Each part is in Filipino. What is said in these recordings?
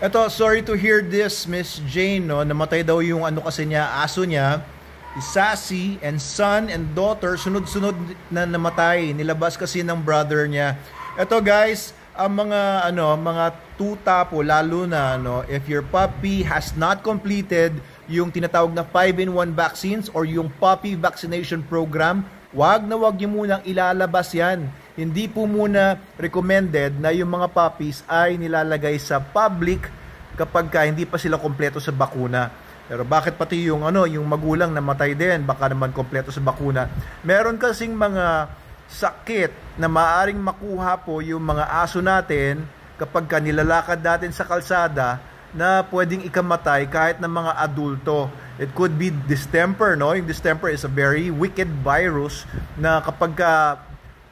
Eto, sorry to hear this, Miss Jane, no? Namatay daw yung ano kasi niya, aso niya. Sassy and son and daughter, sunod-sunod na namatay. Nilabas kasi ng brother niya. Eto guys, ang mga tuta po, lalo na, if your puppy has not completed yung tinatawag na 5-in-1 vaccines or yung puppy vaccination program, wag niyo munang ilalabas yan. Hindi po muna recommended na yung mga puppies ay nilalagay sa public kapag hindi pa sila kompleto sa bakuna. Pero bakit pati yung magulang namatay din, baka naman kompleto sa bakuna. Meron kasing mga sakit na maaring makuha po yung mga aso natin kapag nilalakad natin sa kalsada na pwedeng ikamatay kahit ng mga adulto. It could be distemper, no? Yung distemper is a very wicked virus na kapag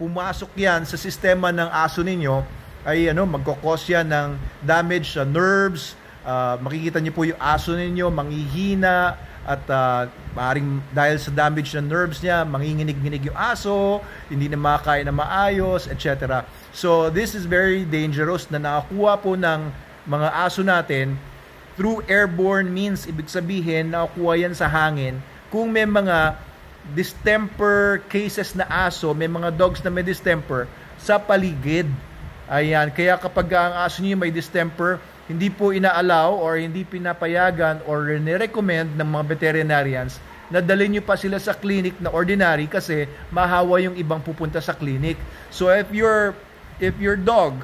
pumasok yan sa sistema ng aso ninyo, ay magkokos yan ng damage sa nerves. Makikita niyo po yung aso ninyo manghihina at maaaring dahil sa damage ng nerves niya, manginginig-nginig yung aso, hindi na makakain na maayos, etc. So this is very dangerous na nakakuha po ng mga aso natin through airborne means. Ibig sabihin, nakakuha yan sa hangin. Kung may mga distemper cases na aso, may mga dogs na may distemper sa paligid. Ayan, kaya kapag ang aso niyo may distemper, hindi po inaalaw or hindi pinapayagan or nirecommend ng mga veterinarians na dalhin nyo pa sila sa clinic na ordinary kasi mahawa yung ibang pupunta sa clinic. So if your dog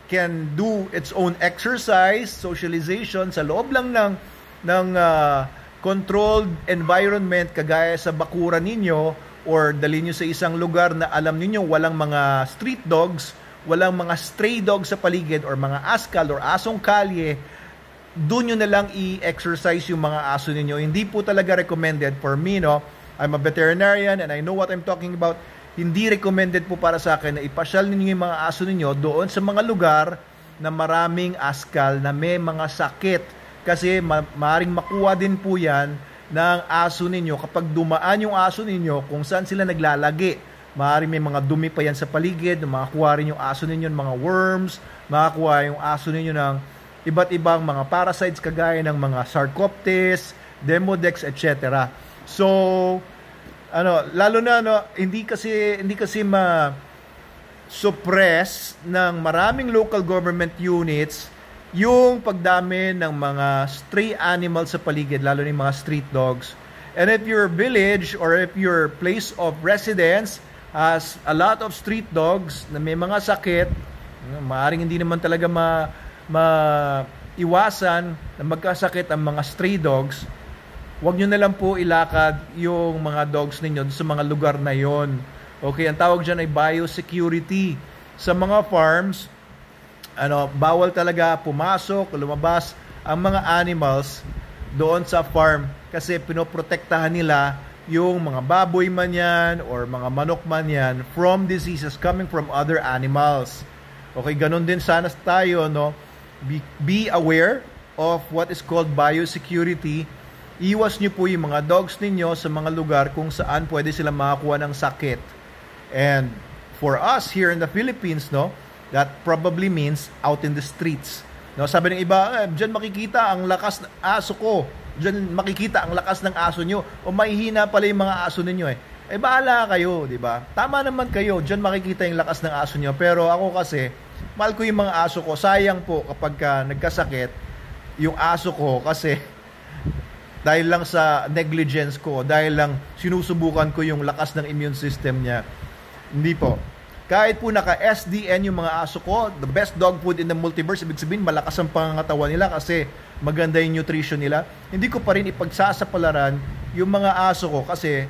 can do its own exercise, socialization sa loob lang ng controlled environment kagaya sa bakuran ninyo or dalhin nyo sa isang lugar na alam niyo walang mga street dogs, walang mga stray dogs sa paligid or mga askal or asong kalye, doon nyo na lang i-exercise yung mga aso ninyo. Hindi po talaga recommended for me, no? I'm a veterinarian and I know what I'm talking about. Hindi recommended po para sa akin na ipasyal ninyo yung mga aso ninyo doon sa mga lugar na maraming askal, na may mga sakit. Kasi maaaring makuha din po yan ng aso ninyo kapag dumaan yung aso ninyo kung saan sila naglalagi. Maaaring may mga dumi pa yan sa paligid, makakuha rin yung aso ninyo ng mga worms, makakuha yung aso ninyo ng iba't ibang mga parasites kagaya ng mga Sarcoptes, Demodex, etc. So, lalo na hindi kasi ma-suppress ng maraming local government units yung pagdami ng mga stray animals sa paligid, lalo na yung mga street dogs. And if your village or if your place of residence has a lot of street dogs na may mga sakit, maaaring hindi naman talaga maiwasan na magkasakit ang mga stray dogs, huwag nyo na lang po ilakad yung mga dogs ninyo sa mga lugar na yon. Okay, ang tawag dyan ay biosecurity. Sa mga farms, bawal talaga pumasok, lumabas ang mga animals doon sa farm kasi pinoprotektahan nila yung mga baboy man yan or mga manok man yan from diseases coming from other animals. Okay, ganun din sana tayo, no? Be aware of what is called biosecurity. Iwas nyo po yung mga dogs ninyo sa mga lugar kung saan pwede sila makakuha ng sakit. And for us here in the Philippines, no, that probably means out in the streets. No, sabi ng iba, diyan makikita ang lakas ng aso ko. Diyan makikita ang lakas ng aso nyo. O mahihina pala yung mga aso ninyo eh. Bahala kayo, di ba? Tama naman kayo, diyan makikita yung lakas ng aso nyo. Pero ako kasi, mahal ko yung mga aso ko. Sayang po kapag nagkasakit yung aso ko kasi dahil lang sa negligence ko, dahil lang sinusubukan ko yung lakas ng immune system niya. Hindi po. Kahit po naka-SDN yung mga aso ko, the best dog food in the multiverse, ibig sabihin malakas ang pangangatawan nila kasi maganda yung nutrition nila. Hindi ko pa rin ipagsasapalaran yung mga aso ko kasi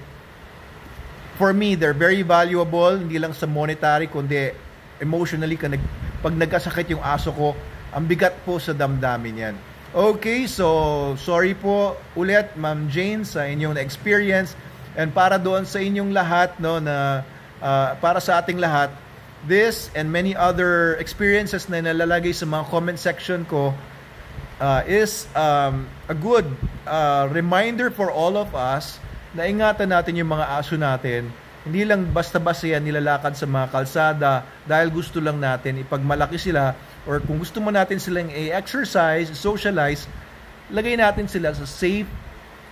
for me, they're very valuable, hindi lang sa monetary, kundi emotionally. Pag nagkasakit yung aso ko, ang bigat po sa damdamin yan. Okay, so sorry po ulit, Ma'am Jane, sa inyong na-experience. And para doon sa inyong lahat, no, na para sa ating lahat, this and many other experiences na nalalagay sa mga comment section ko is a good reminder for all of us na ingatan natin yung mga aso natin. Hindi lang basta-basta yan nilalakad sa mga kalsada dahil gusto lang natin ipagmalaki sila, or kung gusto mo natin silang i-exercise, socialize, lagay natin sila sa safe,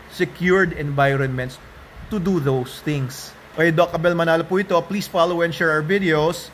secured environments to do those things. Okay, Doc Abel Manalo po ito. Please follow and share our videos.